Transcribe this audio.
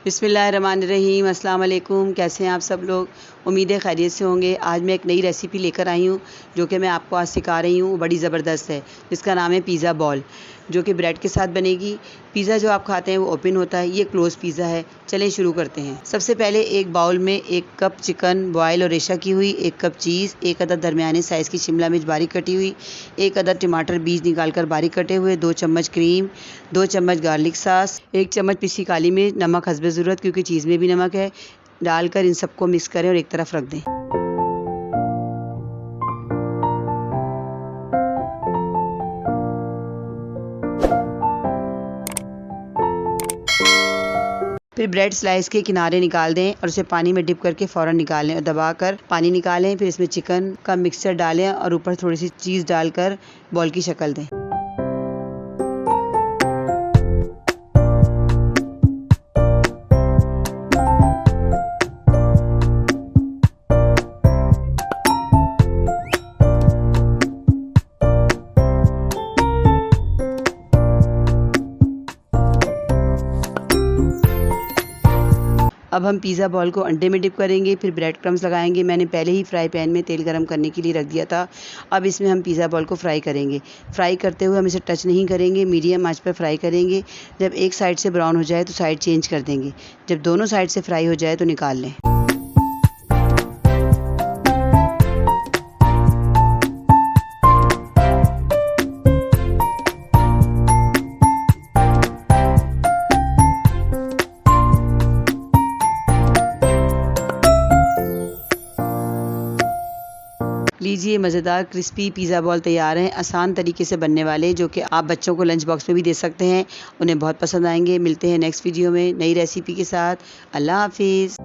बिस्मिल्लाहिर्रहमानिर्रहीम। अस्सलाम वालेकुम। कैसे हैं आप सब लोग? उम्मीद है खैरियत से होंगे। आज मैं एक नई रेसिपी लेकर आई हूँ जो कि मैं आपको आज सिखा रही हूँ। बड़ी ज़बरदस्त है, जिसका नाम है पिज़्ज़ा बॉल, जो कि ब्रेड के साथ बनेगी। पिज़्ज़ा जो आप खाते हैं वो ओपन होता है, ये क्लोज़ पिज़्ज़ा है। चलें शुरू करते हैं। सबसे पहले एक बाउल में 1 कप चिकन बॉयल और रेशा की हुई, 1 कप चीज़, 1 अदद दरमियाने साइज़ की शिमला मिर्च बारीक कटी हुई, 1 अदद टमाटर बीज निकाल कर बारीक कटे हुए, 2 चम्मच क्रीम, 2 चम्मच गार्लिक सॉस, 1 चम्मच पिसी काली मिर्च, नमक हस्बे ज़रूरत क्योंकि चीज़ में भी नमक है, डालकर इन सबको मिक्स करें और एक तरफ रख दें। फिर ब्रेड स्लाइस के किनारे निकाल दें और उसे पानी में डिप करके फ़ौरन निकालें और दबाकर पानी निकालें। फिर इसमें चिकन का मिक्सचर डालें और ऊपर थोड़ी सी चीज़ डालकर बॉल की शक्ल दें। अब हम पिज़्ज़ा बॉल को अंडे में डिप करेंगे, फिर ब्रेड क्रम्स लगाएंगे। मैंने पहले ही फ्राई पैन में तेल गरम करने के लिए रख दिया था। अब इसमें हम पिज़्ज़ा बॉल को फ्राई करेंगे। फ्राई करते हुए हम इसे टच नहीं करेंगे, मीडियम आंच पर फ्राई करेंगे। जब एक साइड से ब्राउन हो जाए तो साइड चेंज कर देंगे। जब दोनों साइड से फ्राई हो जाए तो निकाल लें। लीजिए, मज़ेदार क्रिस्पी पिज़्ज़ा बॉल तैयार हैं, आसान तरीके से बनने वाले, जो कि आप बच्चों को लंच बॉक्स में भी दे सकते हैं। उन्हें बहुत पसंद आएंगे। मिलते हैं नेक्स्ट वीडियो में नई रेसिपी के साथ। अल्लाह हाफिज़।